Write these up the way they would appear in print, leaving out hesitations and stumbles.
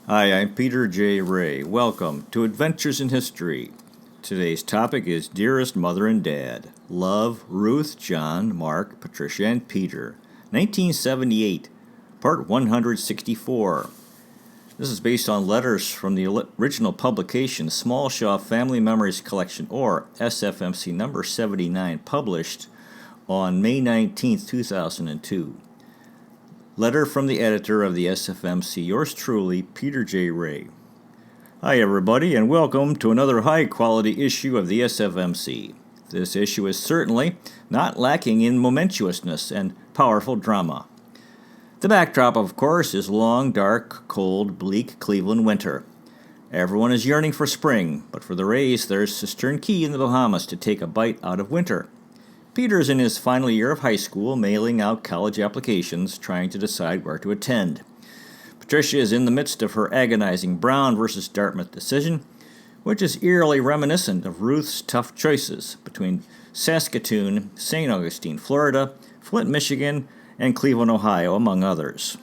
Hi, I'm Peter J. Ray. Welcome to Adventures in History. Today's topic is Dearest Mother and Dad. Love, Ruth, John, Mark, Patricia, and Peter. 1978, Part 164. This is based on letters from the original publication, Small Shaw Family Memories Collection, or SFMC number 79, published on May 19, 2002. Letter from the editor of the SFMC, yours truly, Peter J. Ray. Hi everybody, and welcome to another high-quality issue of the SFMC. This issue is certainly not lacking in momentousness and powerful drama. The backdrop, of course, is long, dark, cold, bleak Cleveland winter. Everyone is yearning for spring, but for the Rays, there's Cistern Key in the Bahamas to take a bite out of winter. Peter's in his final year of high school, mailing out college applications, trying to decide where to attend. Patricia is in the midst of her agonizing Brown versus Dartmouth decision, which is eerily reminiscent of Ruth's tough choices between Saskatoon, St. Augustine, Florida, Flint, Michigan, and Cleveland, Ohio, among others.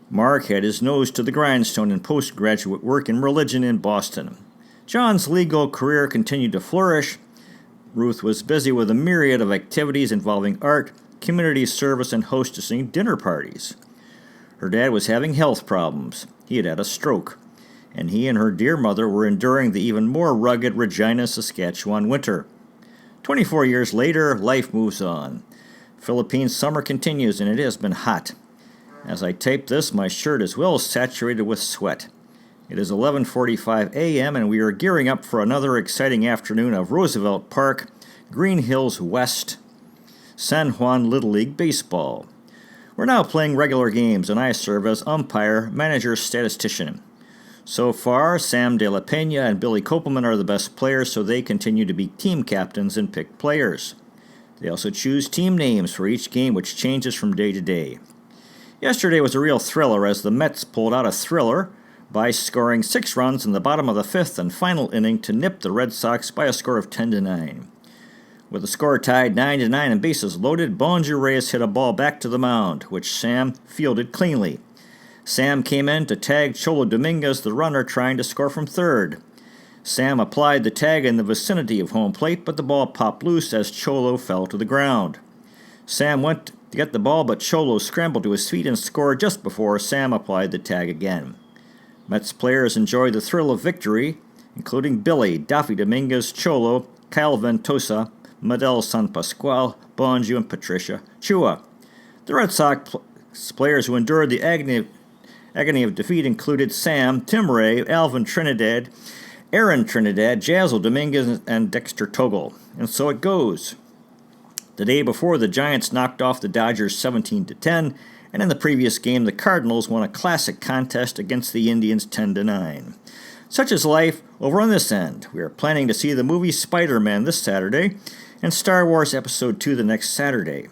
Mark had his nose to the grindstone in postgraduate work in religion in Boston. John's legal career continued to flourish. Ruth was busy with a myriad of activities involving art, community service, and hostessing dinner parties. Her dad was having health problems. He had had a stroke, and he and her dear mother were enduring the even more rugged Regina, Saskatchewan winter. 24 years later, life moves on. Philippine summer continues, and it has been hot. As I tape this, my shirt is well saturated with sweat. It is 11:45 a.m., and we are gearing up for another exciting afternoon of Roosevelt Park, Green Hills West, San Juan Little League Baseball. We're now playing regular games, and I serve as umpire, manager, statistician. So far, Sam De La Pena and Billy Kopelman are the best players, so they continue to be team captains and pick players. They also choose team names for each game, which changes from day to day. Yesterday was a real thriller as the Mets pulled out a thriller by scoring 6 runs in the bottom of the 5th and final inning to nip the Red Sox by a score of 10-9. With the score tied 9-9 and bases loaded, Bonjour Reyes hit a ball back to the mound, which Sam fielded cleanly. Sam came in to tag Cholo Dominguez, the runner, trying to score from third. Sam applied the tag in the vicinity of home plate, but the ball popped loose as Cholo fell to the ground. Sam went to get the ball, but Cholo scrambled to his feet and scored just before Sam applied the tag again. Mets players enjoyed the thrill of victory, including Billy, Daffy Dominguez, Cholo, Kyle Ventosa, Medel San Pascual, Bonju, and Patricia Chua. The Red Sox players who endured the agony of defeat included Sam, Tim Ray, Alvin Trinidad, Aaron Trinidad, Jazzle Dominguez, and Dexter Toggle. And so it goes. The day before, the Giants knocked off the Dodgers 17-10, and in the previous game, the Cardinals won a classic contest against the Indians 10-9. Such is life over on this end. We are planning to see the movie Spider-Man this Saturday and Star Wars Episode 2 the next Saturday.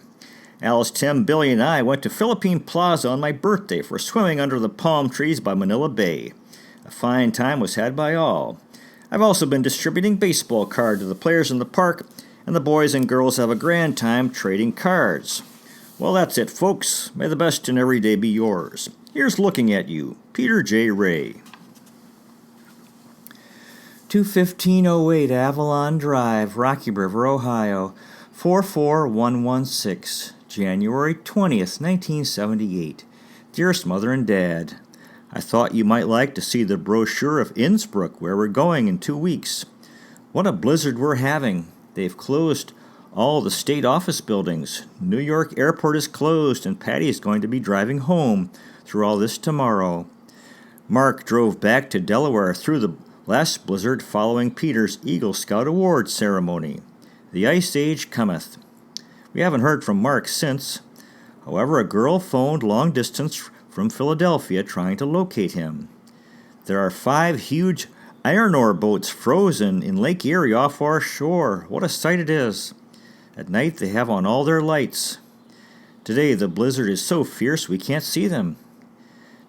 Alice, Tim, Billy, and I went to Philippine Plaza on my birthday for swimming under the palm trees by Manila Bay. A fine time was had by all. I've also been distributing baseball cards to the players in the park, and the boys and girls have a grand time trading cards. Well, that's it, folks. May the best in every day be yours. Here's looking at you, Peter J. Ray. 21508 Avalon Drive, Rocky River, Ohio, 44116, January 20th, 1978. Dearest Mother and Dad, I thought you might like to see the brochure of Innsbruck, where we're going in 2 weeks. What a blizzard we're having. They've closed all the state office buildings. New York Airport is closed, and Patty is going to be driving home through all this tomorrow. Mark drove back to Delaware through the last blizzard following Peter's Eagle Scout Award ceremony. The Ice Age cometh. We haven't heard from Mark since. However, a girl phoned long distance from Philadelphia trying to locate him. There are 5 huge iron ore boats frozen in Lake Erie off our shore. What a sight it is. At night they have on all their lights. Today the blizzard is so fierce we can't see them.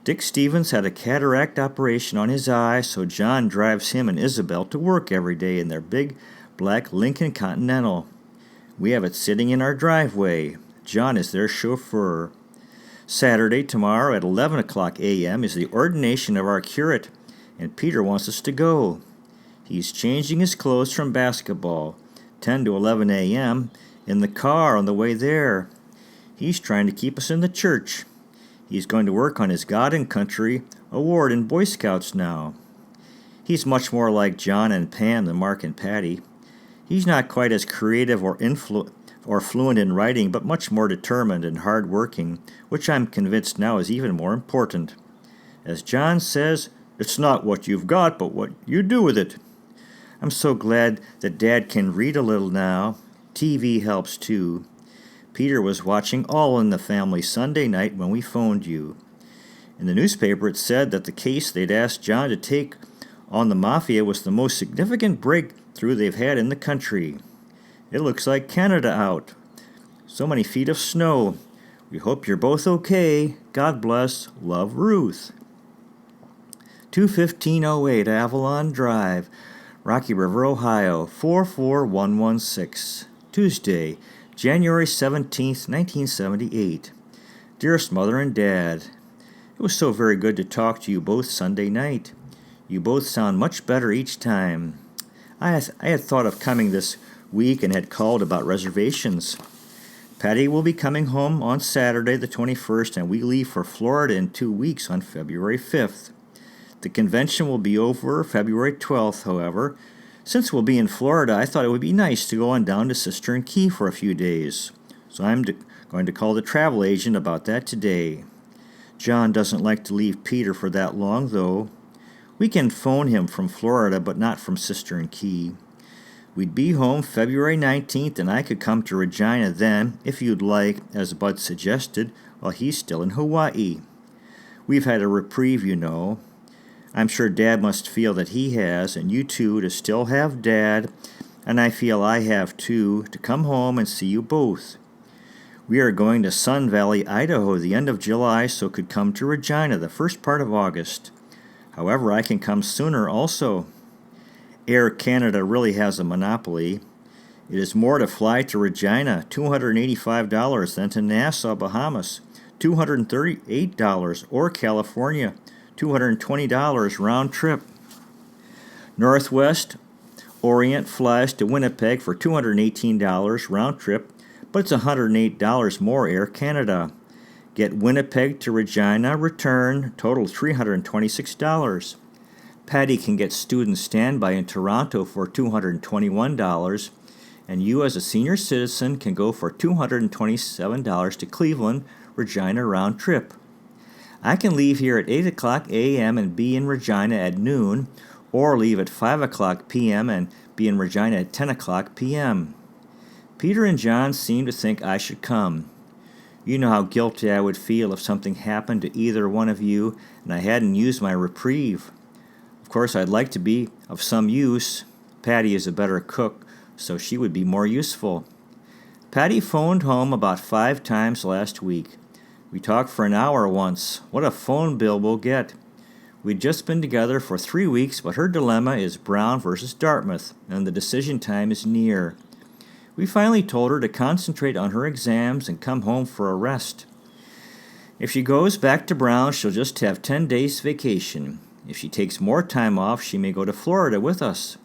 Dick Stevens had a cataract operation on his eye, so John drives him and Isabel to work every day in their big black Lincoln Continental. We have it sitting in our driveway. John is their chauffeur. Saturday, tomorrow at 11 o'clock a.m. is the ordination of our curate, and Peter wants us to go. He's changing his clothes from basketball, 10 to 11 a.m., in the car on the way there. He's trying to keep us in the church. He's going to work on his God and Country award in Boy Scouts now. He's much more like John and Pam than Mark and Patty. He's not quite as creative or fluent in writing, but much more determined and hard-working, which I'm convinced now is even more important. As John says, it's not what you've got, but what you do with it. I'm so glad that Dad can read a little now. TV helps too. Peter was watching All in the Family Sunday night when we phoned you. In the newspaper it said that the case they'd asked John to take on the Mafia was the most significant breakthrough they've had in the country. It looks like Canada out. So many feet of snow. We hope you're both okay. God bless. Love, Ruth. 21508 Avalon Drive, Rocky River, Ohio, 44116. Tuesday, January 17th, 1978. Dearest Mother and Dad, it was so very good to talk to you both Sunday night. You both sound much better each time. I had thought of coming this week and had called about reservations. Patty will be coming home on Saturday the 21st, and we leave for Florida in 2 weeks on February 5th. The convention will be over February 12th, however. Since we'll be in Florida, I thought it would be nice to go on down to Sister and Key for a few days. So I'm going to call the travel agent about that today. John doesn't like to leave Peter for that long, though. We can phone him from Florida, but not from Sister and Key. We'd be home February 19th, and I could come to Regina then, if you'd like, as Bud suggested, while he's still in Hawaii. We've had a reprieve, you know. I'm sure Dad must feel that he has, and you too, to still have Dad, and I feel I have too, to come home and see you both. We are going to Sun Valley, Idaho, the end of July, so could come to Regina the first part of August. However, I can come sooner also. Air Canada really has a monopoly. It is more to fly to Regina, $285, than to Nassau, Bahamas, $238, or California, $220 round trip. Northwest Orient flies to Winnipeg for $218 round trip, but it's $108 more Air Canada. Get Winnipeg to Regina, return, total $326. Patty can get student standby in Toronto for $221, and you as a senior citizen can go for $227 to Cleveland, Regina round trip. I can leave here at 8 o'clock a.m. and be in Regina at noon, or leave at 5 o'clock p.m. and be in Regina at 10 o'clock p.m. Peter and John seem to think I should come. You know how guilty I would feel if something happened to either one of you and I hadn't used my reprieve. Of course, I'd like to be of some use. Patty is a better cook, so she would be more useful. Patty phoned home about 5 times last week. We talked for an hour once. What a phone bill we'll get. We'd just been together for 3 weeks, but her dilemma is Brown versus Dartmouth, and the decision time is near. We finally told her to concentrate on her exams and come home for a rest. If she goes back to Brown, she'll just have 10 days vacation. If she takes more time off, she may go to Florida with us.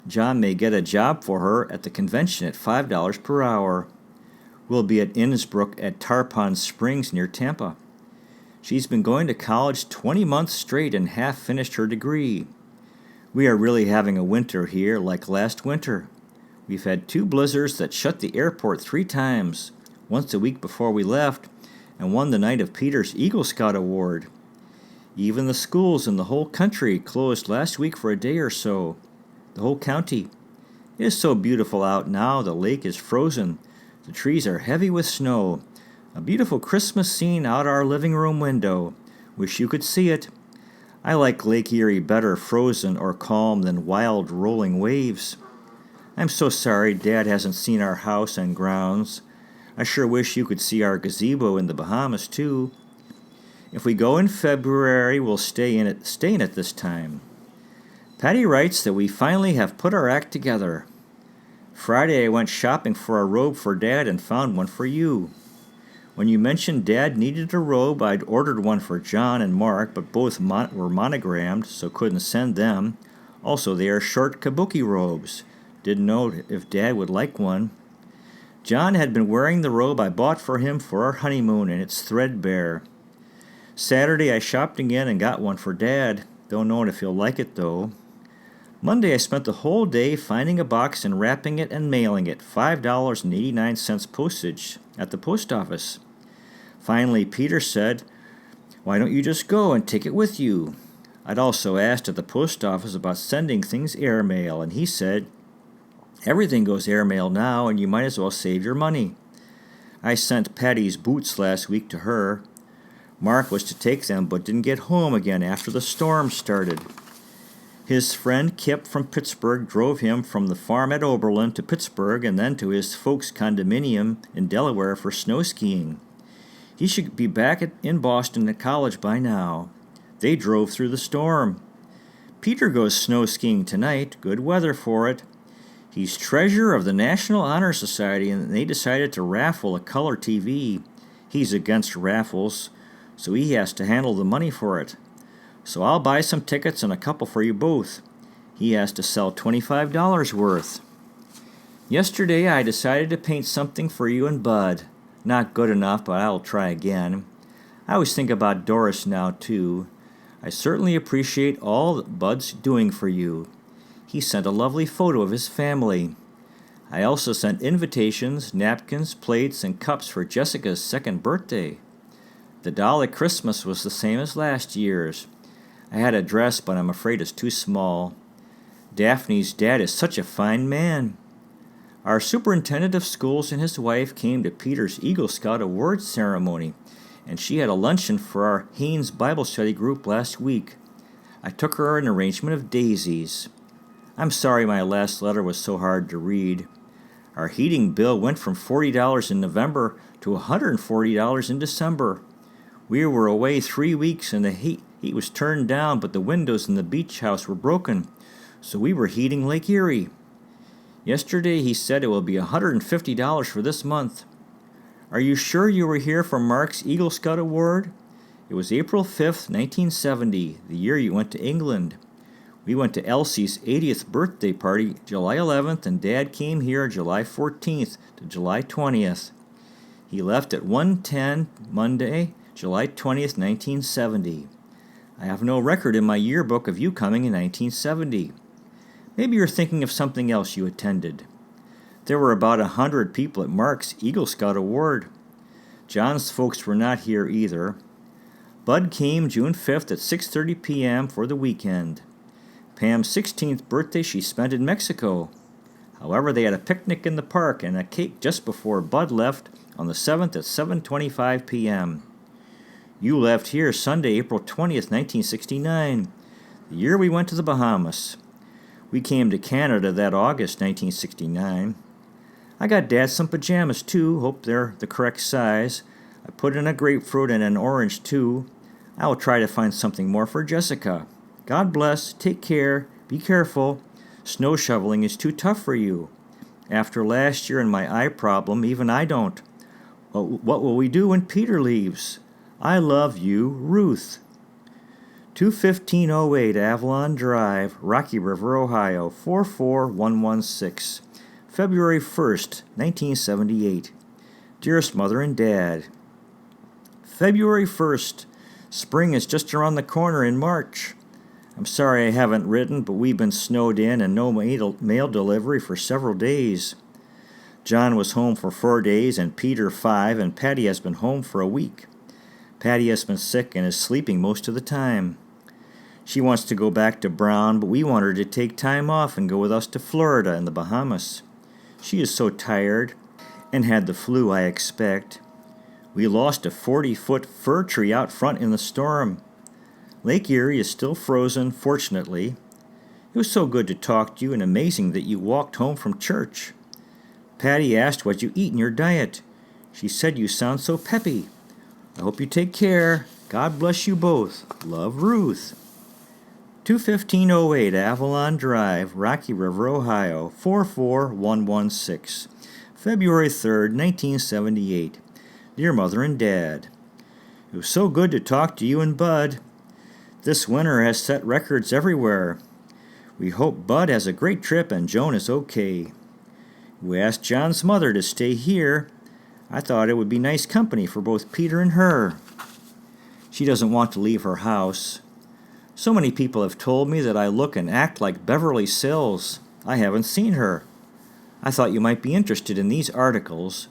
John may get a job for her at the convention at $5 per hour. We'll be at Innsbruck at Tarpon Springs near Tampa. She's been going to college 20 months straight and half finished her degree. We are really having a winter here like last winter. We've had 2 blizzards that shut the airport 3 times, once a week before we left, and one the night of Peter's Eagle Scout Award. Even the schools in the whole country closed last week for a day or so. The whole county. It is so beautiful out now, the lake is frozen. The trees are heavy with snow. A beautiful Christmas scene out our living room window. Wish you could see it. I like Lake Erie better frozen or calm than wild rolling waves. I'm so sorry Dad hasn't seen our house and grounds. I sure wish you could see our gazebo in the Bahamas, too. If we go in February, we'll stay in it this time. Patty writes that we finally have put our act together. Friday I went shopping for a robe for Dad and found one for you. When you mentioned Dad needed a robe, I'd ordered one for John and Mark, but both were monogrammed, so couldn't send them. Also, they are short kabuki robes. Didn't know if Dad would like one. John had been wearing the robe I bought for him for our honeymoon, and it's threadbare. Saturday, I shopped again and got one for Dad. Don't know if he'll like it, though. Monday, I spent the whole day finding a box and wrapping it and mailing it, $5.89 postage, at the post office. Finally, Peter said, "Why don't you just go and take it with you?" I'd also asked at the post office about sending things airmail, and he said, "Everything goes airmail now, and you might as well save your money." I sent Patty's boots last week to her. Mark was to take them, but didn't get home again after the storm started. His friend Kip from Pittsburgh drove him from the farm at Oberlin to Pittsburgh and then to his folks' condominium in Delaware for snow skiing. He should be back in Boston at college by now. They drove through the storm. Peter goes snow skiing tonight. Good weather for it. He's treasurer of the National Honor Society, and they decided to raffle a color TV. He's against raffles, so he has to handle the money for it. So I'll buy some tickets and a couple for you both. He has to sell $25 worth. Yesterday I decided to paint something for you and Bud. Not good enough, but I'll try again. I always think about Doris now, too. I certainly appreciate all that Bud's doing for you. He sent a lovely photo of his family. I also sent invitations, napkins, plates, and cups for Jessica's second birthday. The doll at Christmas was the same as last year's. I had a dress, but I'm afraid it's too small. Daphne's dad is such a fine man. Our superintendent of schools and his wife came to Peter's Eagle Scout Awards ceremony, and she had a luncheon for our Haynes Bible study group last week. I took her an arrangement of daisies. I'm sorry my last letter was so hard to read. Our heating bill went from $40 in November to $140 in December. We were away 3 weeks and the heat was turned down, but the windows in the beach house were broken, so we were heating Lake Erie. Yesterday he said it will be $150 for this month. Are you sure you were here for Mark's Eagle Scout Award? It was April 5th, 1970, the year you went to England. We went to Elsie's 80th birthday party July 11th, and Dad came here July 14th to July 20th. He left at 1:10 Monday, July 20th, 1970. I have no record in my yearbook of you coming in 1970. Maybe you're thinking of something else you attended. There were about 100 people at Mark's Eagle Scout Award. John's folks were not here either. Bud came June 5th at 6:30 p.m. for the weekend. Pam's 16th birthday she spent in Mexico. However, they had a picnic in the park and a cake just before Bud left on the 7th at 7:25 p.m. You left here Sunday, April 20th, 1969, the year we went to the Bahamas. We came to Canada that August, 1969. I got Dad some pajamas, too. Hope they're the correct size. I put in a grapefruit and an orange, too. I will try to find something more for Jessica. God bless. Take care. Be careful. Snow shoveling is too tough for you. After last year and my eye problem, even I don't. What will we do when Peter leaves? I love you, Ruth. 21508 Avalon Drive, Rocky River, Ohio, 44116. February 1st, 1978. Dearest Mother and Dad, February 1st. Spring is just around the corner in March. I'm sorry I haven't written, but we've been snowed in and no mail delivery for several days. John was home for 4 days and Peter 5, and Patty has been home for a week. Patty has been sick and is sleeping most of the time. She wants to go back to Brown, but we want her to take time off and go with us to Florida and the Bahamas. She is so tired and had the flu, I expect. We lost a 40-foot fir tree out front in the storm. Lake Erie is still frozen, fortunately. It was so good to talk to you and amazing that you walked home from church. Patty asked what you eat in your diet. She said you sound so peppy. I hope you take care. God bless you both. Love, Ruth. 21508 Avalon Drive, Rocky River, Ohio, 44116. February 3rd, 1978. Dear Mother and Dad, it was so good to talk to you and Bud. This winter has set records everywhere. We hope Bud has a great trip and Joan is okay. We asked John's mother to stay here. I thought it would be nice company for both Peter and her. She doesn't want to leave her house. So many people have told me that I look and act like Beverly Sills. I haven't seen her. I thought you might be interested in these articles.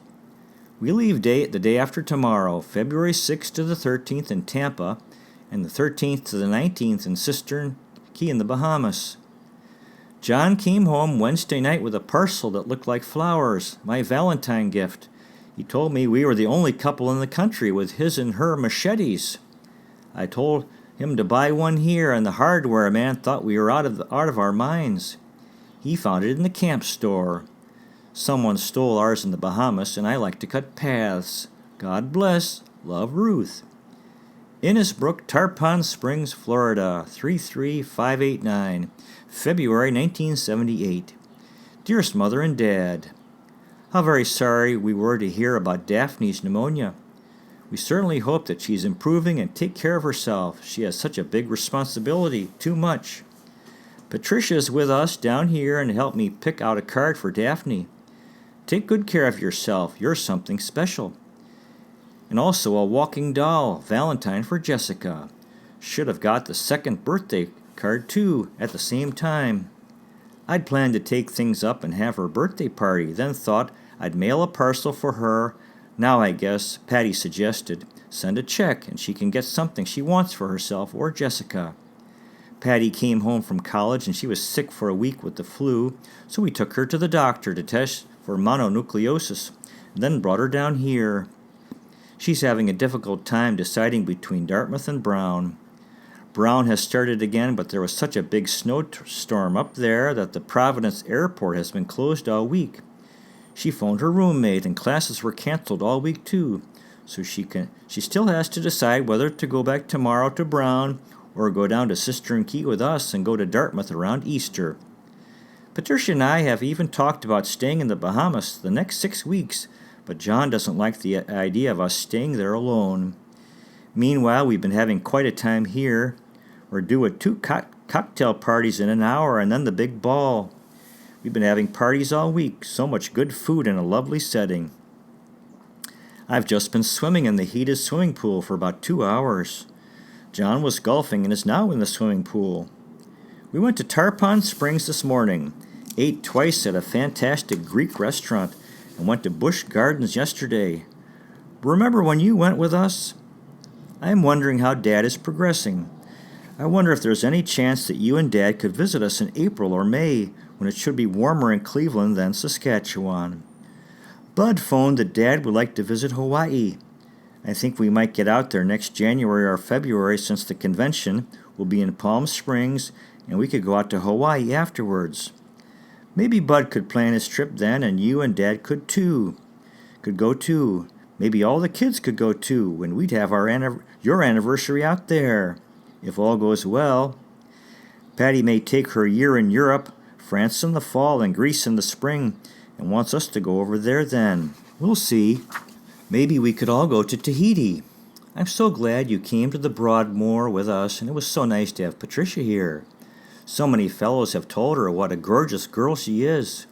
We leave the day after tomorrow, February 6th to the 13th in Tampa, and the 13th to the 19th in Cistern Key in the Bahamas. John came home Wednesday night with a parcel that looked like flowers, my Valentine gift. He told me we were the only couple in the country with his and her machetes. I told him to buy one here, and the hardware man thought we were out of our minds. He found it in the camp store. Someone stole ours in the Bahamas, and I like to cut paths. God bless. Love, Ruth. Innisbrook, Tarpon Springs, Florida, 33589, February 1978. Dearest Mother and Dad, how very sorry we were to hear about Daphne's pneumonia. We certainly hope that she's improving and take care of herself. She has such a big responsibility, too much. Patricia is with us down here and helped me pick out a card for Daphne. Take good care of yourself. You're something special. And also a walking doll, Valentine for Jessica. Should have got the second birthday card too at the same time. I'd planned to take things up and have her birthday party, then thought I'd mail a parcel for her. Now I guess, Patty suggested, send a check and she can get something she wants for herself or Jessica. Patty came home from college and she was sick for a week with the flu, so we took her to the doctor to test for mononucleosis, and then brought her down here. She's having a difficult time deciding between Dartmouth and Brown. Brown has started again, but there was such a big snowstorm up there that the Providence airport has been closed all week. She phoned her roommate, and classes were canceled all week too, so she still has to decide whether to go back tomorrow to Brown or go down to Cistern Key with us and go to Dartmouth around Easter. Patricia and I have even talked about staying in the Bahamas the next 6 weeks, but John doesn't like the idea of us staying there alone. Meanwhile, we've been having quite a time here. We're due at 2 cocktail parties in an hour and then the big ball. We've been having parties all week, so much good food in a lovely setting. I've just been swimming in the heated swimming pool for about 2 hours. John was golfing and is now in the swimming pool. We went to Tarpon Springs this morning, ate twice at a fantastic Greek restaurant, and went to Busch Gardens yesterday. Remember when you went with us? I'm wondering how Dad is progressing. I wonder if there's any chance that you and Dad could visit us in April or May, when it should be warmer in Cleveland than Saskatchewan. Bud phoned that Dad would like to visit Hawaii. I think we might get out there next January or February since the convention will be in Palm Springs and we could go out to Hawaii afterwards. Maybe Bud could plan his trip then and you and Dad could go too. Maybe all the kids could go too, and we'd have your anniversary out there, if all goes well. Patty may take her year in Europe, France in the fall and Greece in the spring, and wants us to go over there then. We'll see. Maybe we could all go to Tahiti. I'm so glad you came to the Broadmoor with us, and it was so nice to have Patricia here. So many fellows have told her what a gorgeous girl she is.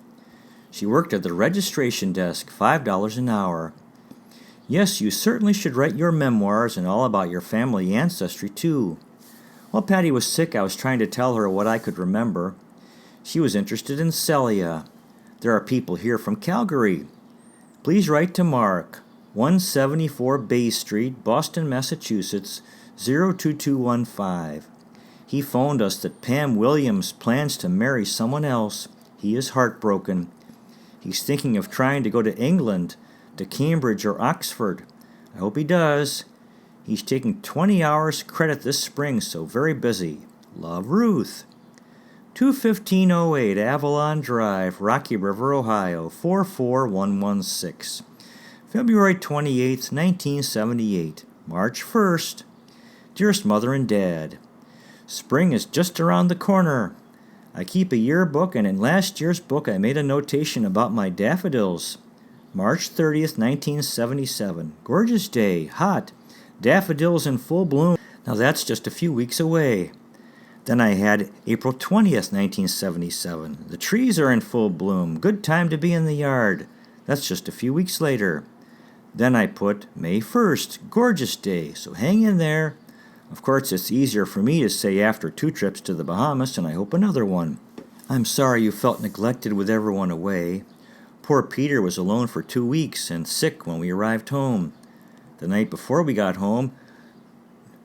She worked at the registration desk, $5 an hour. Yes, you certainly should write your memoirs and all about your family ancestry, too. While Patty was sick, I was trying to tell her what I could remember. She was interested in Celia. There are people here from Calgary. Please write to Mark, 174 Bay Street, Boston, Massachusetts, 02215. He phoned us that Pam Williams plans to marry someone else. He is heartbroken. He's thinking of trying to go to England, to Cambridge or Oxford. I hope he does. He's taking 20 hours credit this spring, so very busy. Love, Ruth. 21508 Avalon Drive, Rocky River, Ohio, 44116. February 28th, 1978. March 1st. Dearest Mother and Dad, spring is just around the corner. I keep a yearbook, and in last year's book I made a notation about my daffodils. March 30th, 1977. Gorgeous day, hot, daffodils in full bloom. Now that's just a few weeks away. Then I had April 20th, 1977. The trees are in full bloom. Good time to be in the yard. That's just a few weeks later. Then I put May 1st, gorgeous day, so hang in there. Of course, it's easier for me to say after 2 trips to the Bahamas, and I hope another one. I'm sorry you felt neglected with everyone away. Poor Peter was alone for 2 weeks and sick when we arrived home. The night before we got home,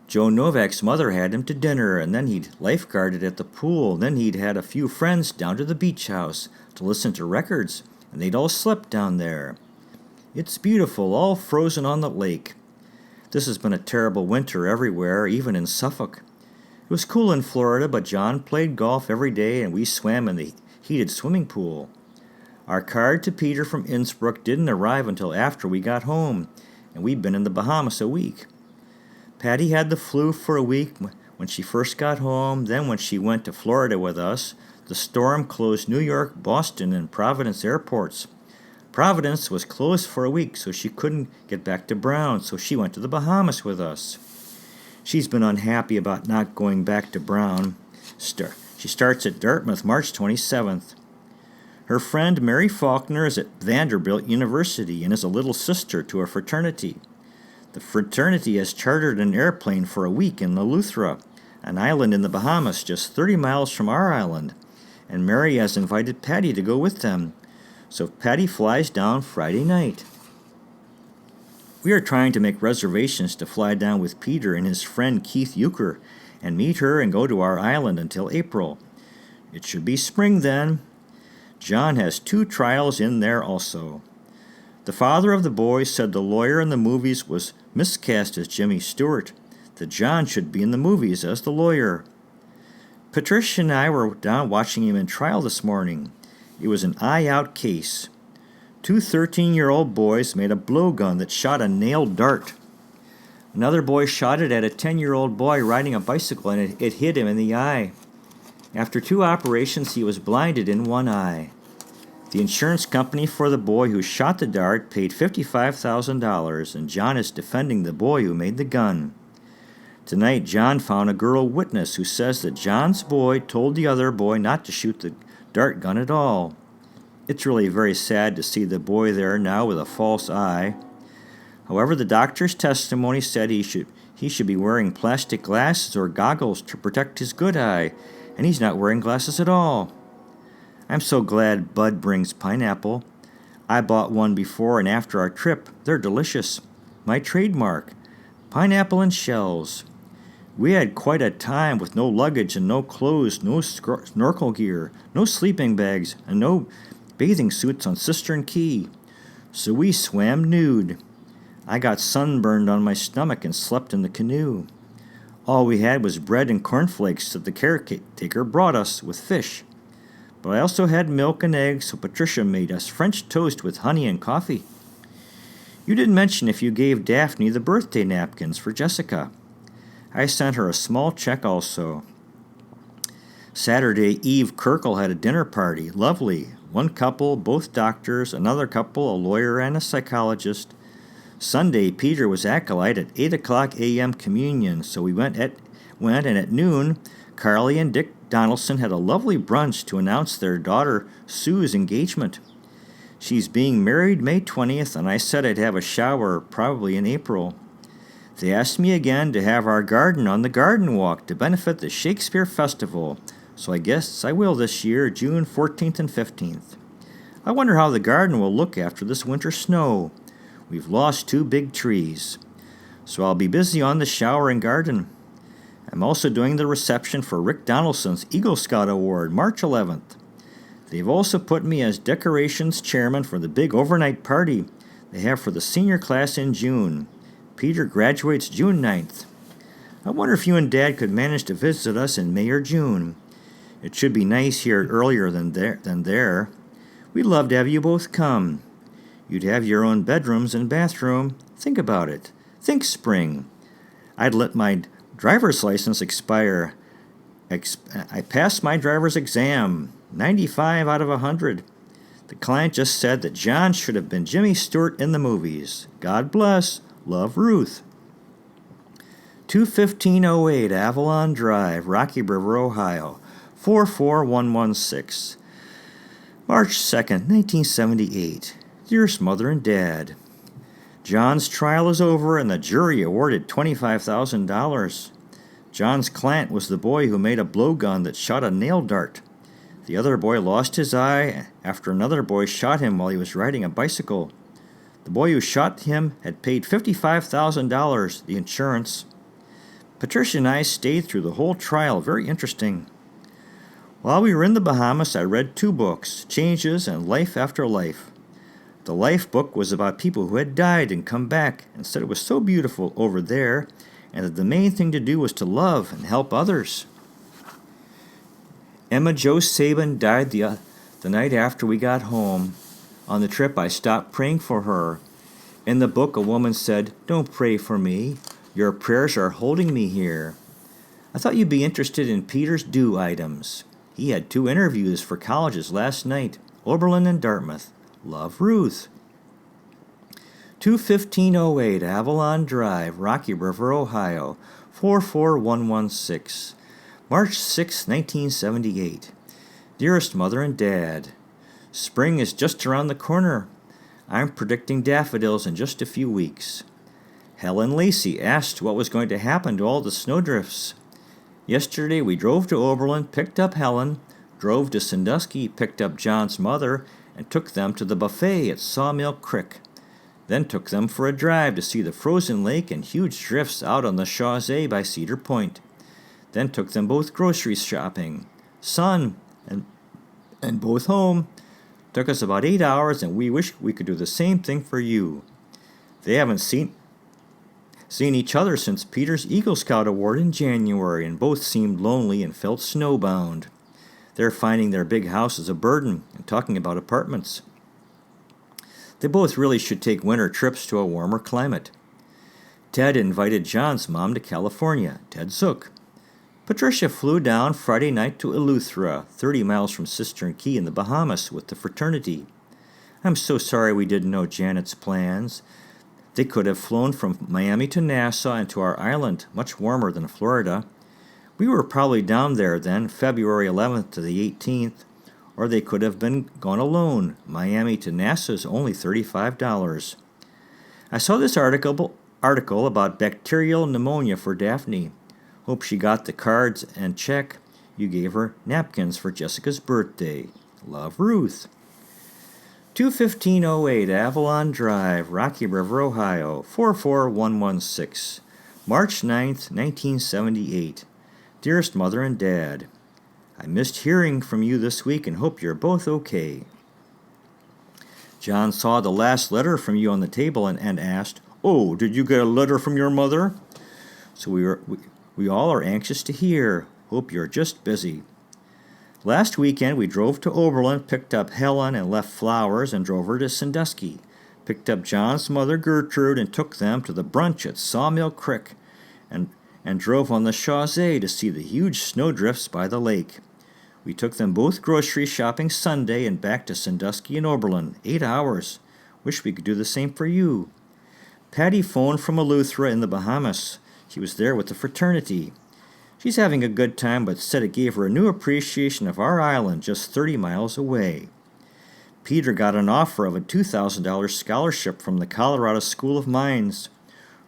Joe Novak's mother had him to dinner, and then he'd lifeguarded at the pool. Then he'd had a few friends down to the beach house to listen to records, and they'd all slept down there. It's beautiful, all frozen on the lake. This has been a terrible winter everywhere, even in Suffolk. It was cool in Florida, but John played golf every day, and we swam in the heated swimming pool. Our card to Peter from Innsbruck didn't arrive until after we got home, and we'd been in the Bahamas a week. Patty had the flu for a week when she first got home. Then when she went to Florida with us, the storm closed New York, Boston, and Providence airports. Providence was closed for a week, so she couldn't get back to Brown, so she went to the Bahamas with us. She's been unhappy about not going back to Brown. She starts at Dartmouth March 27th. Her friend Mary Faulkner is at Vanderbilt University and is a little sister to a fraternity. The fraternity has chartered an airplane for a week in Eleuthera, an island in the Bahamas just 30 miles from our island, and Mary has invited Patty to go with them. So Patty flies down Friday night. We are trying to make reservations to fly down with Peter and his friend Keith Euchre and meet her and go to our island until April. It should be spring then. John has 2 trials in there also. The father of the boys said the lawyer in the movies was miscast as Jimmy Stewart, that John should be in the movies as the lawyer. Patricia and I were down watching him in trial this morning. It was an eye-out case. 2 13-year-old boys made a blowgun that shot a nailed dart. Another boy shot it at a 10-year-old boy riding a bicycle, and it hit him in the eye. After 2 operations, he was blinded in one eye. The insurance company for the boy who shot the dart paid $55,000, and John is defending the boy who made the gun. Tonight, John found a girl witness who says that John's boy told the other boy not to shoot the dart gun at all. It's really very sad to see the boy there now with a false eye. However, the doctor's testimony said he should be wearing plastic glasses or goggles to protect his good eye, and he's not wearing glasses at all. I'm so glad Bud brings pineapple. I bought one before and after our trip. They're delicious. My trademark. Pineapple and shells. We had quite a time with no luggage and no clothes, no snorkel gear, no sleeping bags, and no bathing suits on Cistern Key. So we swam nude. I got sunburned on my stomach and slept in the canoe. All we had was bread and cornflakes that the caretaker brought us with fish. But I also had milk and eggs, so Patricia made us French toast with honey and coffee. You didn't mention if you gave Daphne the birthday napkins for Jessica. I sent her a small check also. Saturday, Eve Kirkle had a dinner party. Lovely. 1 couple, both doctors, another couple, a lawyer and a psychologist. Sunday, Peter was acolyte at 8 o'clock a.m. communion, so we went, and at noon, Carly and Dick Donaldson had a lovely brunch to announce their daughter Sue's engagement. She's being married May 20th, and I said I'd have a shower probably in April. They asked me again to have our garden on the garden walk to benefit the Shakespeare Festival, so I guess I will this year, June 14th and 15th. I wonder how the garden will look after this winter snow. We've lost 2 big trees. So I'll be busy on the shower and garden. I'm also doing the reception for Rick Donaldson's Eagle Scout Award, March 11th. They've also put me as decorations chairman for the big overnight party they have for the senior class in June. Peter graduates June 9th. I wonder if you and Dad could manage to visit us in May or June. It should be nice here earlier than there. We'd love to have you both come. You'd have your own bedrooms and bathroom. Think about it. Think spring. I'd let my driver's license expire. I passed my driver's exam, 95 out of 100. The client just said that John should have been Jimmy Stewart in the movies. God bless. Love, Ruth. 21508 Avalon Drive, Rocky River, Ohio, 44116. March 2nd, 1978. Dearest Mother and Dad, John's trial is over and the jury awarded $25,000. John's client was the boy who made a blowgun that shot a nail dart. The other boy lost his eye after another boy shot him while he was riding a bicycle. The boy who shot him had paid $55,000, the insurance. Patricia and I stayed through the whole trial. Very interesting. While we were in the Bahamas, I read 2 books, Changes and Life After Life. The life book was about people who had died and come back and said it was so beautiful over there and that the main thing to do was to love and help others. Emma Jo Sabin died the night after we got home. On the trip, I stopped praying for her. In the book, a woman said, "Don't pray for me. Your prayers are holding me here." I thought you'd be interested in Peter's do items. He had 2 interviews for colleges last night, Oberlin and Dartmouth. Love, Ruth. 21508 Avalon Drive, Rocky River, Ohio, 44116. March 6, 1978. Dearest Mother and Dad, spring is just around the corner. I'm predicting daffodils in just a few weeks. Helen Lacey asked what was going to happen to all the snowdrifts. Yesterday we drove to Oberlin, picked up Helen, drove to Sandusky, picked up John's mother, and took them to the buffet at Sawmill Creek. Then took them for a drive to see the frozen lake and huge drifts out on the Chaussee by Cedar Point. Then took them both grocery shopping. Son, and both home. Took us about 8 hours, and we wish we could do the same thing for you. They haven't seen each other since Peter's Eagle Scout Award in January, and both seemed lonely and felt snowbound. They're finding their big house is a burden and talking about apartments. They both really should take winter trips to a warmer climate. Ted invited John's mom to California, Ted Zook. Patricia flew down Friday night to Eleuthera, 30 miles from Cistern Key in the Bahamas, with the fraternity. I'm so sorry we didn't know Janet's plans. They could have flown from Miami to Nassau and to our island, much warmer than Florida. We were probably down there then, February 11th to the 18th, or they could have been gone alone. Miami to Nassau is only $35. I saw this article about bacterial pneumonia for Daphne. Hope she got the cards and check. You gave her napkins for Jessica's birthday. Love, Ruth. 21508 Avalon Drive, Rocky River, Ohio, 44116. March 9th, 1978. Dearest Mother and Dad, I missed hearing from you this week and hope you're both okay. John saw the last letter from you on the table and asked, "Oh, did you get a letter from your mother?" So we all are anxious to hear. Hope you're just busy. Last weekend we drove to Oberlin, picked up Helen and left flowers and drove her to Sandusky. Picked up John's mother Gertrude and took them to the brunch at Sawmill Creek and drove on the Chaussee to see the huge snowdrifts by the lake. We took them both grocery shopping Sunday and back to Sandusky and Oberlin, 8 hours. Wish we could do the same for you. Patty phoned from Eleuthera in the Bahamas. She was there with the fraternity. She's having a good time, but said it gave her a new appreciation of our island just 30 miles away. Peter got an offer of a $2,000 scholarship from the Colorado School of Mines.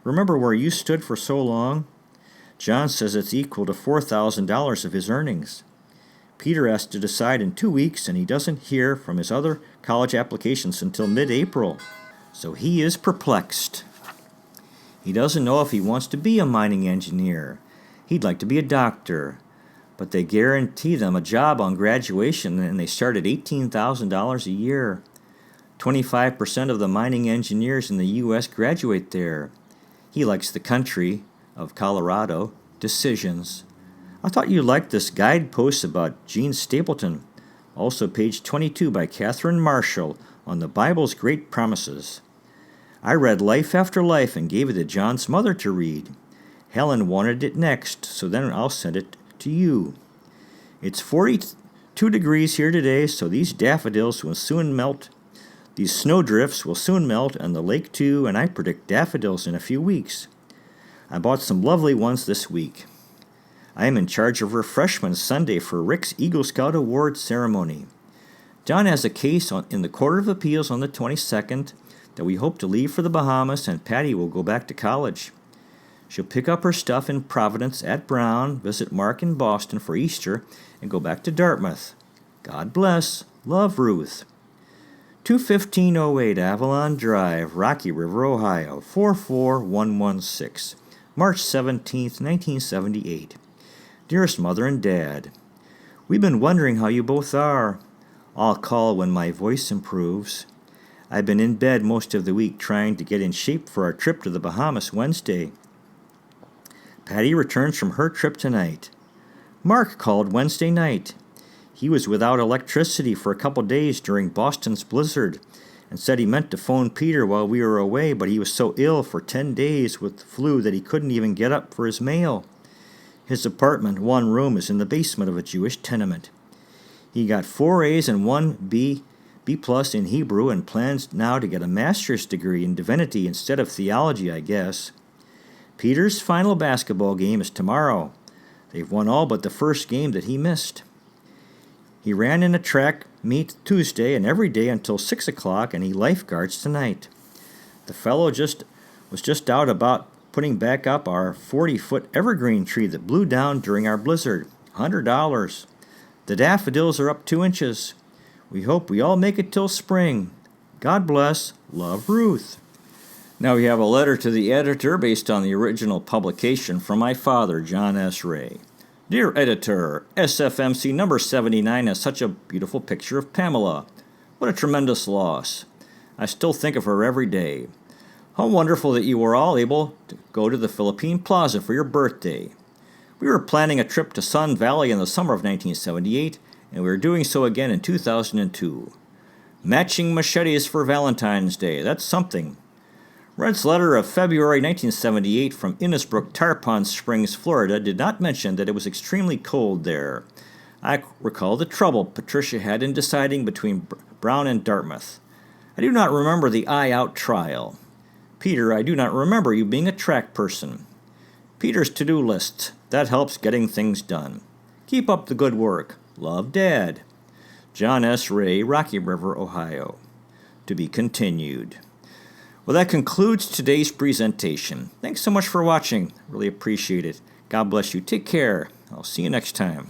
Remember where you stood for so long? John says it's equal to $4,000 of his earnings. Peter has to decide in 2 weeks, and he doesn't hear from his other college applications until mid-April. So he is perplexed. He doesn't know if he wants to be a mining engineer. He'd like to be a doctor, but they guarantee them a job on graduation, and they start at $18,000 a year. 25% of the mining engineers in the U.S. graduate there. He likes the country of Colorado, decisions. I thought you liked this guidepost about Gene Stapleton, also page 22 by Catherine Marshall on the Bible's great promises. I read Life After Life and gave it to John's mother to read. Helen wanted it next, so then I'll send it to you. It's 2 degrees here today, so these daffodils will soon melt. These snowdrifts will soon melt, and the lake too, and I predict daffodils in a few weeks. I bought some lovely ones this week. I am in charge of refreshments Sunday for Rick's Eagle Scout Award ceremony. John has a case in the Court of Appeals on the 22nd that we hope to leave for the Bahamas, and Patty will go back to college. She'll pick up her stuff in Providence at Brown, visit Mark in Boston for Easter, and go back to Dartmouth. God bless. Love, Ruth. 21508 Avalon Drive, Rocky River, Ohio, 44116, March 17, 1978. Dearest Mother and Dad, we've been wondering how you both are. I'll call when my voice improves. I've been in bed most of the week trying to get in shape for our trip to the Bahamas Wednesday. Patty returns from her trip tonight. Mark called Wednesday night. He was without electricity for a couple days during Boston's blizzard and said he meant to phone Peter while we were away, but he was so ill for 10 days with the flu that he couldn't even get up for his mail. His apartment, 1 room, is in the basement of a Jewish tenement. He got 4 A's and 1 B+ in Hebrew and plans now to get a master's degree in divinity instead of theology, I guess. Peter's final basketball game is tomorrow. They've won all but the first game that he missed. He ran in a track meet Tuesday and every day until 6 o'clock, and he lifeguards tonight. The fellow was just out about putting back up our 40-foot evergreen tree that blew down during our blizzard. $100. The daffodils are up 2 inches. We hope we all make it till spring. God bless. Love, Ruth. Now we have a letter to the editor based on the original publication from my father, John S. Ray. Dear Editor, SFMC number 79 has such a beautiful picture of Pamela. What a tremendous loss. I still think of her every day. How wonderful that you were all able to go to the Philippine Plaza for your birthday. We were planning a trip to Sun Valley in the summer of 1978, and we were doing so again in 2002. Matching machetes for Valentine's Day, that's something. Red's letter of February 1978 from Innisbrook, Tarpon Springs, Florida, did not mention that it was extremely cold there. I recall the trouble Patricia had in deciding between Brown and Dartmouth. I do not remember the eye-out trial. Peter, I do not remember you being a track person. Peter's to-do list. That helps getting things done. Keep up the good work. Love, Dad. John S. Ray, Rocky River, Ohio. To be continued. Well, that concludes today's presentation. Thanks so much for watching. Really appreciate it. God bless you. Take care. I'll see you next time.